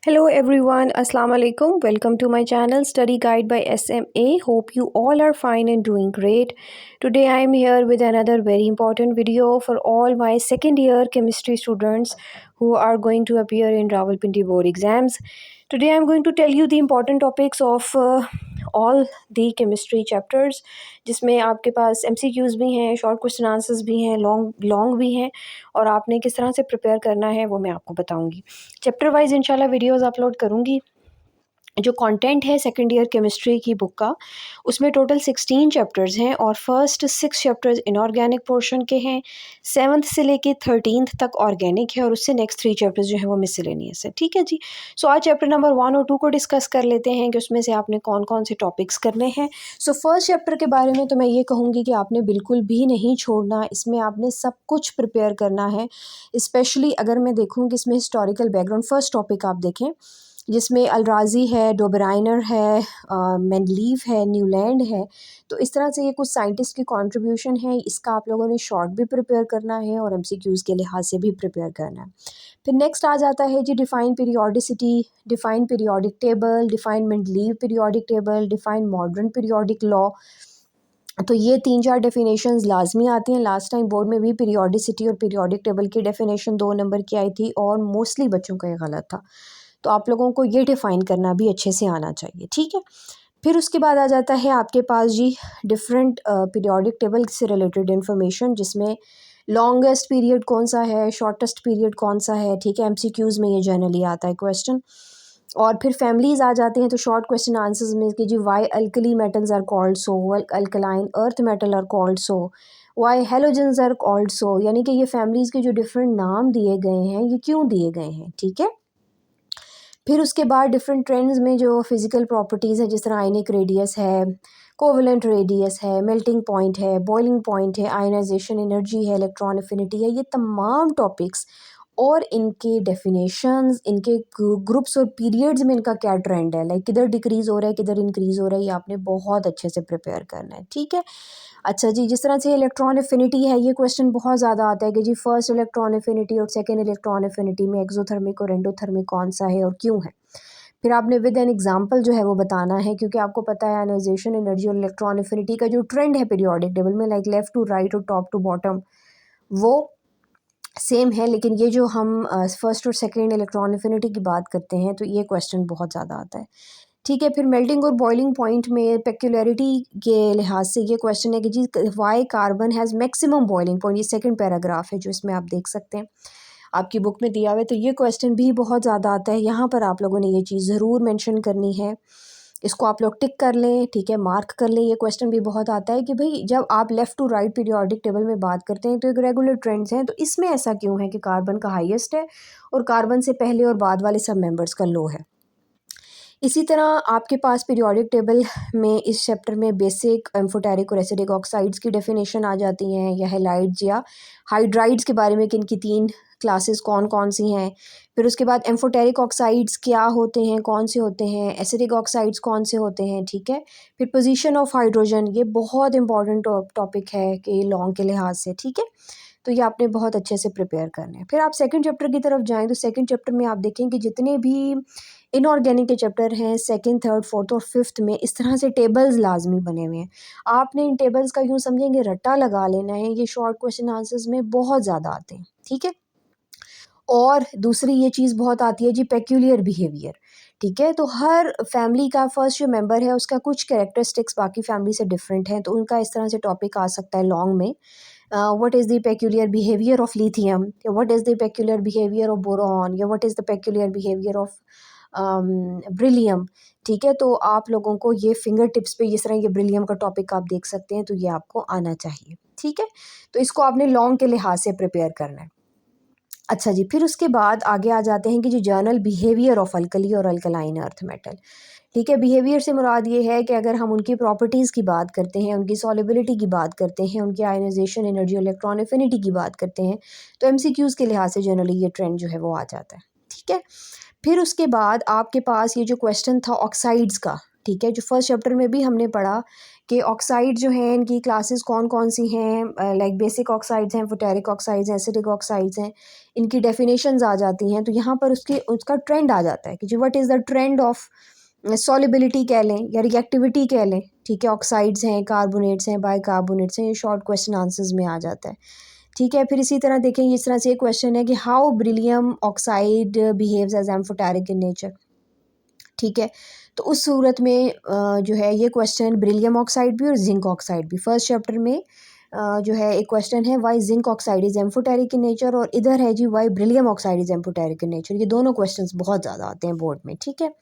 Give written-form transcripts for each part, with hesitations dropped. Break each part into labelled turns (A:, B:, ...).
A: Hello everyone, Assalamu alaikum. Welcome to my channel Study Guide by SMA. Hope you all are fine and doing great. Today I am here with another very important video for all my second year chemistry students who are going to appear in Rawalpindi board exams. Today I am going to tell you the important topics of all the chemistry chapters जिसमें आपके पास MCQs भी हैं, short question answers भी हैं, long भी हैं और आपने किस तरह से प्रिपेयर करना है वो मैं आपको बताऊंगी। चैप्टर वाइज इंशाल्लाह वीडियोस अपलोड करूँगी। जो कंटेंट है सेकंड ईयर केमिस्ट्री की बुक का, उसमें टोटल 16 चैप्टर्स हैं और फर्स्ट 6 चैप्टर्स इनऑर्गेनिक पोर्शन के हैं, 7th से लेके 13th तक ऑर्गेनिक है और उससे नेक्स्ट 3 चैप्टर्स जो है वो मिसलेनियस है। ठीक है जी। सो आज चैप्टर नंबर 1 और 2 को डिस्कस कर लेते हैं कि उसमें से आपने कौन कौन से टॉपिक्स करने हैं। सो फर्स्ट चैप्टर के बारे में तो मैं ये कहूँगी कि आपने बिल्कुल भी नहीं छोड़ना, इसमें आपने सब कुछ प्रिपेयर करना है। स्पेशली अगर मैं देखूँ कि इसमें हिस्टोरिकल बैकग्राउंड, फर्स्ट टॉपिक आप देखें जिसमें अलराजी है, डोबराइनर है, मेंडलीव है, न्यूलैंड है। तो इस तरह से ये कुछ साइंटिस्ट की कंट्रीब्यूशन है, इसका आप लोगों ने शॉर्ट भी प्रिपेयर करना है और एमसीक्यूज़ के लिहाज से भी प्रिपेयर करना है। फिर नेक्स्ट आ जाता है जी define periodicity, define periodic table, define Mendeleev periodic table, define modern periodic law. तो ये 3-4 डेफिनेशंस लाजमी आती हैं। लास्ट टाइम बोर्ड में भी पीरियोडिसिटी और पीरियोडिक टेबल की डेफिनेशन 2 नंबर की आई थी और मोस्टली बच्चों का ये गलत था। तो आप लोगों को ये डिफ़ाइन करना भी अच्छे से आना चाहिए, ठीक है। फिर उसके बाद आ जाता है आपके पास जी डिफरेंट पीरियोडिक टेबल से रिलेटेड इन्फॉर्मेशन, जिसमें लॉन्गेस्ट पीरियड कौन सा है, शॉर्टेस्ट पीरियड कौन सा है, ठीक है। एमसीक्यूज़ में ये जनरली आता है क्वेश्चन। और फिर फैमिलीज़ आ जाते हैं तो शॉर्ट क्वेश्चन आंसर्स में कि जी why alkali metals are called so, alkaline earth metal are called so, why halogens are called so, यानी कि ये फैमिलीज़ के जो डिफरेंट नाम दिए गए हैं ये क्यों दिए गए हैं, ठीक है। फिर उसके बाद डिफरेंट ट्रेंड्स में जो फिज़िकल प्रॉपर्टीज़ है, जिस तरह आयनिक रेडियस है, कोवलेंट रेडियस है, मेल्टिंग पॉइंट है, बॉइलिंग पॉइंट है, आयनाइजेशन एनर्जी है, इलेक्ट्रॉन एफिनिटी है, ये तमाम टॉपिक्स और इनके डेफिनेशंस, इनके ग्रुप्स और पीरियड्स में इनका क्या ट्रेंड है, लाइक किधर डिक्रीज़ हो रहा है, किधर इंक्रीज़ हो रहा है, ये आपने बहुत अच्छे से प्रिपेयर करना है, ठीक है। अच्छा जी, जिस तरह से इलेक्ट्रॉन एफिनिटी है, ये क्वेश्चन बहुत ज़्यादा आता है कि जी फर्स्ट इलेक्ट्रॉन एफिनिटी और सेकंड इलेक्ट्रॉन एफिनिटी में एक्सोथर्मिक और एंडोथर्मिक कौन सा है और क्यों है। फिर आपने विद एन एग्जांपल जो है वो बताना है, क्योंकि आपको पता है आयनाइजेशन एनर्जी और इलेक्ट्रॉन एफिनिटी का जो ट्रेंड है पीरियोडिक टेबल में, लाइक लेफ़्ट टू राइट और टॉप टू बॉटम, वो सेम है। लेकिन ये जो हम फर्स्ट और सेकंड इलेक्ट्रॉन एफिनिटी की बात करते हैं तो ये क्वेश्चन बहुत ज़्यादा आता है, ठीक है। फिर मेल्टिंग और बॉइलिंग पॉइंट में पेक्युलरिटी के लिहाज से ये क्वेश्चन है कि जी why carbon has maximum boiling point, ये सेकंड पैराग्राफ है जो इसमें आप देख सकते हैं, आपकी बुक में दिया हुआ है। तो ये क्वेश्चन भी बहुत ज़्यादा आता है, यहाँ पर आप लोगों ने ये चीज़ ज़रूर मेंशन करनी है, इसको आप लोग टिक कर लें, ठीक है, मार्क कर लें। ये क्वेश्चन भी बहुत आता है कि भाई जब आप left to right periodic table में बात करते हैं तो एक रेगुलर ट्रेंड्स हैं, तो इसमें ऐसा क्यों है कि कार्बन का हाईएस्ट है और कार्बन से पहले और बाद वाले सब मेंबर्स का लो है। इसी तरह आपके पास पीरियोडिक टेबल में इस चैप्टर में बेसिक एम्फोटेरिक और एसिडिक ऑक्साइड्स की डेफिनेशन आ जाती हैं, या हैलाइड्स या हाइड्राइड्स के बारे में कि इनकी 3 क्लासेस कौन कौन सी हैं। फिर उसके बाद एम्फोटेरिक ऑक्साइड्स क्या होते हैं, कौन से होते हैं, एसिडिक ऑक्साइड्स कौन से होते हैं, ठीक है। फिर पोजीशन ऑफ हाइड्रोजन, ये बहुत इंपॉर्टेंट टॉपिक है कि लॉन्ग के लिहाज से, ठीक है। तो ये आपने बहुत अच्छे से प्रिपेयर करना है। फिर आप सेकंड चैप्टर की तरफ जाएँ तो सेकंड चैप्टर में आप देखें कि जितने भी इनऑर्गेनिक के चैप्टर हैं, सेकंड, थर्ड, फोर्थ और फिफ्थ में इस तरह से टेबल्स लाजमी बने हुए हैं। आपने इन टेबल्स का यूँ समझेंगे रट्टा लगा लेना है, ये शॉर्ट क्वेश्चन आंसर्स में बहुत ज़्यादा आते हैं, ठीक है। और दूसरी ये चीज़ बहुत आती है जी पेक्यूलियर बिहेवियर, ठीक है। तो हर फैमिली का फर्स्ट जो मेंबर है उसका कुछ कैरेक्टरिस्टिक्स बाकी फैमिली से डिफरेंट हैं, तो उनका इस तरह से टॉपिक आ सकता है लॉन्ग में। What is the peculiar behaviour of lithium, या what is the peculiar behaviour of boron, या what is the peculiar behaviour of beryllium, ठीक है। तो आप लोगों को ये फिंगर टिप्स पे इस तरह ये ब्रिलियम का टॉपिक आप देख सकते हैं, तो ये आपको आना चाहिए, ठीक है। तो इसको आपने लॉन्ग के लिहाज से प्रिपेयर करना है। अच्छा जी, फिर उसके बाद आगे आ जाते हैं कि जो जर्नल बिहेवियर ऑफ अल्कली और अल्कलाइन अर्थ मेटल, ठीक है। बिहेवियर से मुराद ये है कि अगर हम उनकी प्रॉपर्टीज़ की बात करते हैं, उनकी सॉल्युबिलिटी की बात करते हैं, उनकी आयनाइजेशन एनर्जी और इलेक्ट्रॉन एफिनिटी की बात करते हैं, तो एमसीक्यूज़ के लिहाज से जनरली ये ट्रेंड जो है वो आ जाता है, ठीक है। फिर उसके बाद आपके पास ये जो क्वेश्चन था ऑक्साइड्स का, ठीक है। जो फर्स्ट चैप्टर में भी हमने पढ़ा कि ऑक्साइड जो हैं इनकी क्लासेस कौन कौन सी हैं, लाइक बेसिक ऑक्साइड्स हैं, फुटेरिक ऑक्साइड्स हैं, एसिडिक ऑक्साइड्स हैं, इनकी डेफिनेशंस आ जाती हैं। तो यहाँ पर उसका ट्रेंड आ जाता है कि जी what is the trend of solubility कह लें या रिएक्टिविटी कह लें, ठीक है। ऑक्साइड्स हैं, कार्बोनेट्स हैं, बाइकार्बोनेट्स हैं, ये शॉर्ट क्वेश्चन आंसर्स में आ जाता है, ठीक है। फिर इसी तरह देखें, इस तरह से एक क्वेश्चन है कि how beryllium oxide behaves as amphoteric in nature, ठीक है। तो उस सूरत में जो है ये क्वेश्चन ब्रिलियम ऑक्साइड भी और जिंक ऑक्साइड भी फर्स्ट चैप्टर में जो है एक क्वेश्चन है why zinc oxide is amphoteric in nature, और इधर है जी why beryllium oxide is amphoteric in nature. ये दोनों क्वेश्चंस बहुत ज़्यादा आते हैं बोर्ड में, ठीक है।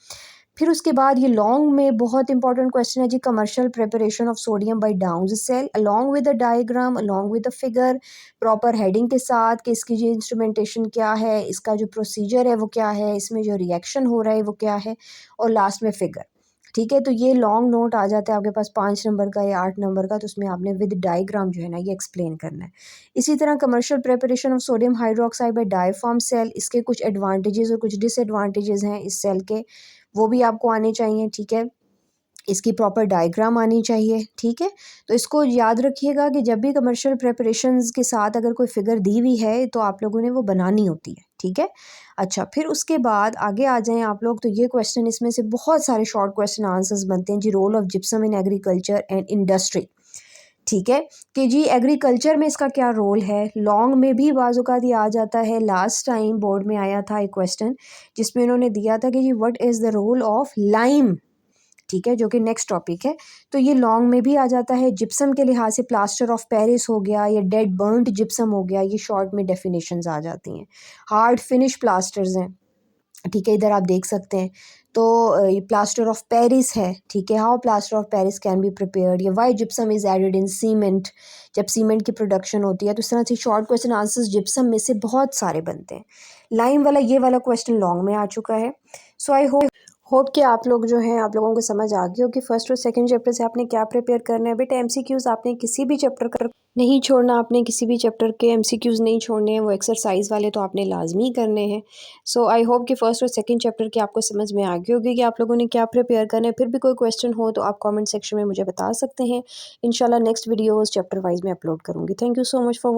A: फिर उसके बाद ये लॉन्ग में बहुत इंपॉर्टेंट क्वेश्चन है जी, commercial preparation of sodium by Downs cell along with the diagram along with the figure, proper heading के साथ कि इसकी जो इंस्ट्रूमेंटेशन क्या है, इसका जो प्रोसीजर है वो क्या है, इसमें जो रिएक्शन हो रहा है वो क्या है, और लास्ट में फिगर, ठीक है। तो ये लॉन्ग नोट आ जाता है आपके पास 5 नंबर का या 8 नंबर का, तो उसमें आपने विद डायग्राम जो है ना ये एक्सप्लेन करना है। इसी तरह commercial preparation of sodium hydroxide by diaphragm cell, इसके कुछ एडवांटेजेस और कुछ डिसएडवांटेजेस हैं इस सेल के, वो भी आपको आने चाहिए, ठीक है। इसकी प्रॉपर डायग्राम आनी चाहिए, ठीक है। तो इसको याद रखिएगा कि जब भी कमर्शियल प्रिपरेशंस के साथ अगर कोई फिगर दी हुई है तो आप लोगों ने वो बनानी होती है, ठीक है। अच्छा, फिर उसके बाद आगे आ जाएं आप लोग, तो ये क्वेश्चन इसमें से बहुत सारे शॉर्ट क्वेश्चन आंसर्स बनते हैं जी। Role of gypsum in agriculture and industry, ठीक है, कि जी एग्रीकल्चर में इसका क्या रोल है। लॉन्ग में भी बाज़-औक़ात ये आ जाता है। लास्ट टाइम बोर्ड में आया था एक क्वेश्चन जिसमें उन्होंने दिया था कि जी what is the role of lime, ठीक है, जो कि नेक्स्ट टॉपिक है। तो ये लॉन्ग में भी आ जाता है। जिप्सम के लिहाज से प्लास्टर ऑफ पेरिस हो गया या डेड बर्न्ड जिप्सम हो गया, ये शॉर्ट में डेफिनेशंस आ जाती हैं। हार्ड फिनिश प्लास्टर्स हैं, ठीक है, इधर आप देख सकते हैं। तो ये प्लास्टर ऑफ पेरिस है, ठीक है। How plaster of Paris can be prepared, या why gypsum is added in cement, जब सीमेंट की प्रोडक्शन होती है। तो इस तरह से शॉर्ट क्वेश्चन आंसर्स जिप्सम में से बहुत सारे बनते हैं। लाइम वाला ये वाला क्वेश्चन लॉन्ग में आ चुका है। सो आई होप कि आप लोग जो हैं, आप लोगों को समझ आ गई हो कि फर्स्ट और सेकंड चैप्टर से आपने क्या प्रिपेयर करना है। बेटा एमसीक्यूज़ आपने किसी भी चैप्टर का नहीं छोड़ना, आपने किसी भी चैप्टर के एमसीक्यूज़ नहीं छोड़ने हैं, वो एक्सरसाइज वाले तो आपने लाजमी करने हैं। सो आई होप कि फर्स्ट और सेकंड चैप्टर की आपको समझ में आ गई होगी कि आप लोगों ने क्या प्रिपेयर करना है। फिर भी कोई क्वेश्चन हो तो आप कमेंट सेक्शन में मुझे बता सकते हैं। इंशाल्लाह नेक्स्ट वीडियोस चैप्टर वाइज में अपलोड करूँगी। Thank you so much for